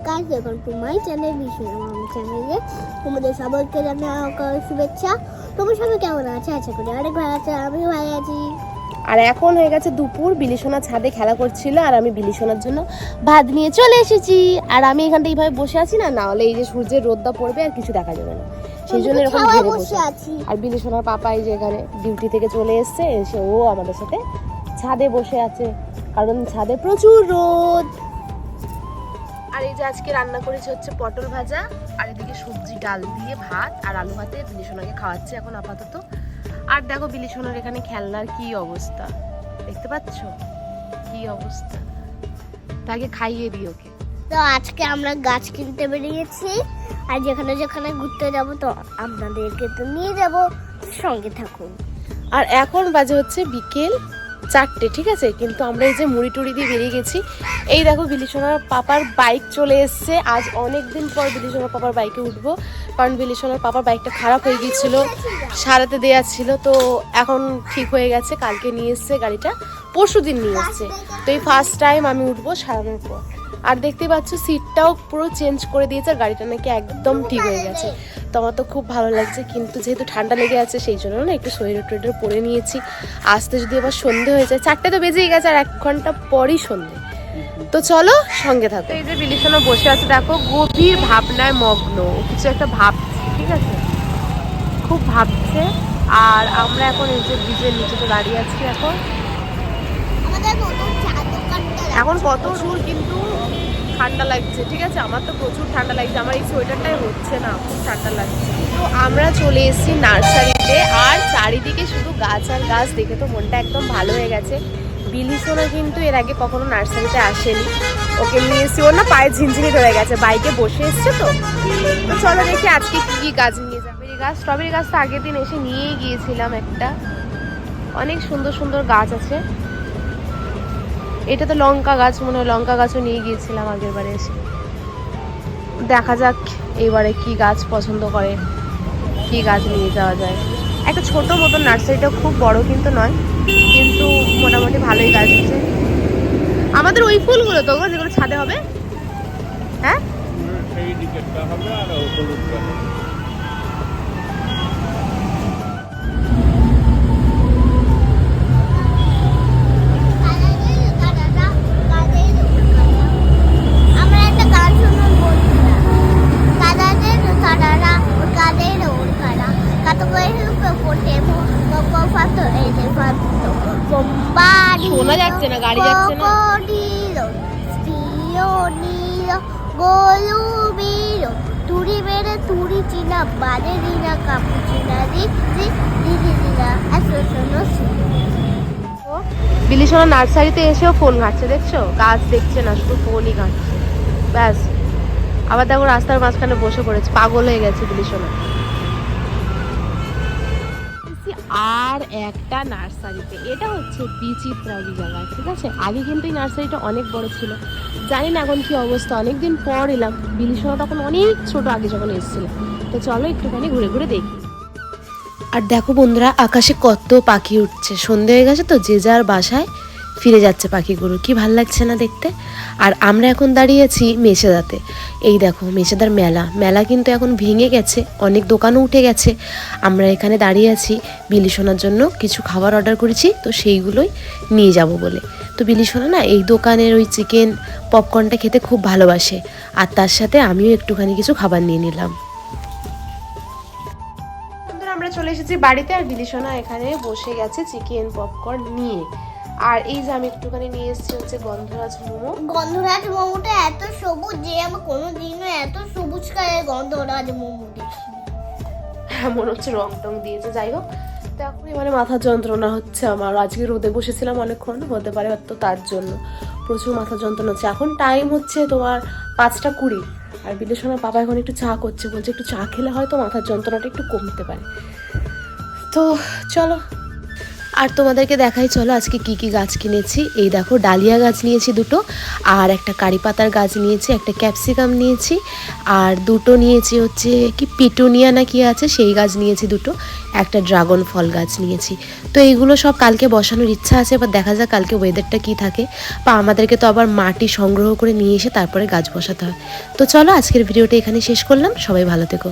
Guys, welcome to my channel Bishnu আমার চ্যানেলে তোমাদের সবাইকে জানাই শুভেচ্ছা। তোমরা সবাই কেমন আছো? আশা করি অনেক ভালো আছো, আমিও ভালো আছি। আর এখন হয়ে গেছে দুপুর, বিলিসোনা ছাদে খেলা করছিল আর আমি বিলিসোনার জন্য ভাত নিয়ে চলে এসেছি। আর আমি এখানটা এইভাবে বসে আছি, না হলে এই যে সূর্যের রোদটা পড়বে আর কিছু দেখা যাবে না, সেই জন্য এরকম ঘেরে বসে আছি। আর বিলিসোনার পাপা এই যে এখানে ডিউটি থেকে চলে এসছে, এসে ও আমাদের সাথে ছাদে বসে আছে, কারণ ছাদে প্রচুর রোদ। আর এই যে আজকে রান্না করেছে হচ্ছে পটল ভাজা, আর এদিকে সবজি ডাল দিয়ে ভাত আর আলু ভাতে বিলিসোনাকে খাওয়াচ্ছে এখন আপাতত। আর দেখো বিলিসোনার এখানে খেলনার কি অবস্থা, দেখতে পাচ্ছ কি অবস্থা, তাকে খাইয়ে দিই ওকে। তো আজকে আমরা গাছ কিনতে বেরিয়েছি, আর যেখানে যেখানে ঘুরতে যাব তো আপনাদেরকে তো নিয়ে যাব, সঙ্গে থাকুন। আর এখন বাজে হচ্ছে বিকেল 4টে, ঠিক আছে, কিন্তু আমরা এই যে মুড়ি টুড়ি দিয়ে বেরিয়ে গেছি। এই দেখো বিলিসোনার পাপার বাইক চলে এসছে, আজ অনেক দিন পর বিলিসোনার পাপার বাইকে উঠবো, কারণ বিলিসোনার পাপার বাইকটা খারাপ হয়ে গিয়েছিল, সারাতে দেওয়া ছিল, তো এখন ঠিক হয়ে গেছে, কালকে নিয়ে এসছে গাড়িটা, পরশু দিন নিয়ে এসছে, তো এই ফার্স্ট টাইম আমি উঠবো সারানোর পর। আর দেখতে পাচ্ছ সিটটাও পুরো চেঞ্জ করে দিয়েছে, আর গাড়িটা নাকি একদম ঠিক হয়ে গেছে, তো আমার তো খুব ভালো লাগছে। কিন্তু যেহেতু ঠান্ডা লেগে আছে সেই জন্য না একটু সোয়েটার টোয়েটার পরে নিয়েছি, আসতে যদি আবার সন্ধে হয়ে যায়, 4টে তো বেজেই গেছে, আর 1 ঘন্টা পরই সন্ধে, তো চলো সঙ্গে থাকো। এই যে বিলিসোনা বসে আছে দেখো, গভীর ভাবনায় মগ্ন, কিছু একটা ভাবছে, ঠিক আছে, খুব ভাবছে। আর আমরা এখন এই যে ব্রিজের নিচে তো দাঁড়িয়ে আছি, এখন কত দূর, কিন্তু ঠান্ডা লাগছে, ঠিক আছে, আমার তো প্রচুর ঠান্ডা লাগছে, আমার এই সোয়েটারটাই হচ্ছে না, খুব ঠান্ডা লাগছে। তো আমরা চলে এসেছি নার্সারিতে, আর চারিদিকে শুধু গাছ আর গাছ, দেখে তো মনটা একদম ভালো হয়ে গেছে। বিলিসোনা কিন্তু এর আগে কখনো নার্সারিতে আসেনি, ওকে নিয়ে এসেছি, ওর না পায়ে ঝিনঝিনি ধরে গেছে, বাইকে বসে এসছে, তো চলো দেখি আজকে কি কি গাছ নিয়ে যাবে। স্ট্রবেরি গাছ তো আগের দিন এসে নিয়েই গিয়েছিলাম একটা, অনেক সুন্দর সুন্দর গাছ আছে। এটা তো লঙ্কা গাছ, মনে হয় লঙ্কা গাছও নিয়ে গিয়েছিলাম আগের বারে এসে। দেখা যাক এবারে কি গাছ পছন্দ করে, কি গাছ নিয়ে যাওয়া যায়। একটা ছোট মতন নার্সারিটা, খুব বড় কিন্তু নয়, কিন্তু মোটামুটি ভালোই গাছ আছে। আমাদের ওই ফুলগুলো তো যেগুলো ছাদে হবে, হ্যাঁ শোনা যাচ্ছে না, গাড়ি যাচ্ছে না। তুড়ি বেড়ে তুড়ি চিনা বাজে দিনা কাপু চিনা দিদি দিনা বিলিসোনা নার্সারিতে এসেও ফোন ঘাটছে, দেখছো, গাছ দেখছে না, শুধু ফোনই ঘাটছে, ব্যাস। আবার দেখো রাস্তার মাঝখানে বসে পড়েছে, পাগল হয়ে গেছে বিলিসোনা। আর একটা নার্সারিতে, এটা হচ্ছে বিচিত্রাবি জায়গায়, ঠিক আছে, আগে কিন্তু এই নার্সারিটা অনেক বড় ছিল, জানি না এখন কি অবস্থা, অনেকদিন পর এলাম, বিলিসোনা তখন অনেক ছোট আগে যখন এসেছিল, তো চলো একটুখানি ঘুরে ঘুরে দেখি। আর দেখো বন্ধুরা, আকাশে কত পাখি উঠছে, সন্ধে হয়ে গেছে তো যে যার বাসায় ফিরে যাচ্ছে পাখিগুলো, কি ভাল লাগছে না দেখতে। আর আমরা এখন দাঁড়িয়েছি মেছেদাতে, এই দেখো মেছেদার মেলা কিন্তু এখন ভেঙে গেছে, অনেক দোকানও উঠে গেছে। আমরা এখানে দাঁড়িয়ে আছি, বিলিসোনার জন্য কিছু খাবার অর্ডার করেছি, তো সেইগুলোই নিয়ে যাব বলে। তো বিলিসোনা না এই দোকানের ওই চিকেন পপকর্নটা খেতে খুব ভালোবাসে, আর তার সাথে আমিও একটুখানি কিছু খাবার নিয়ে নিলাম। আমরা চলে এসেছি বাড়িতে, আর বিলিসোনা এখানে বসে গেছে চিকেন পপকর্ন নিয়ে। আর এই যে আমি একটুখানি নিয়ে এসেছি হচ্ছে গন্ধরাজ মোমো। গন্ধরাজ মোমোটা এত সবুজ যে আমি কোনোদিনও এত সবুজ কালারের গন্ধরাজ মোমো দেখিনি। মনে হচ্ছে রং টং দিয়েছে, যাই হোক। তো এখন মানে মাথার যন্ত্রণা হচ্ছে আমার, আজকে রোদে বসেছিলাম অনেকক্ষণ, হতে পারে হয়তো তার জন্য প্রচুর মাথা যন্ত্রণা হচ্ছে। এখন টাইম হচ্ছে তোমার 5টা 20, আর বিলিসোনার পাপা এখন একটু চা করছে, বলছে একটু চা খেলে হয়তো মাথার যন্ত্রণাটা একটু কমতে পারে, তো চলো। আর তোমাদেরকে দেখাই চলো আজকে কি কি গাছ কিনেছি। এই দেখো ডালিয়া গাছ নিয়েছি দুটো, আর একটা কারি পাতার গাছ নিয়েছি, একটা ক্যাপসিকাম নিয়েছি, আর দুটো নিয়েছি হচ্ছে কি পিটুনিয়া না কি আছে সেই গাছ নিয়েছি দুটো, একটা ড্রাগন ফল গাছ নিয়েছি। তো এইগুলো সব কালকে বসানোর ইচ্ছা আছে, এবার দেখা যাক কালকে ওয়েদারটা কি থাকে, বা আমাদেরকে তো আবার মাটি সংগ্রহ করে নিয়ে এসে তারপরে গাছ বসাতে হয়। তো চলো আজকের ভিডিওটা এখানে শেষ করলাম, সবাই ভালো থেকো।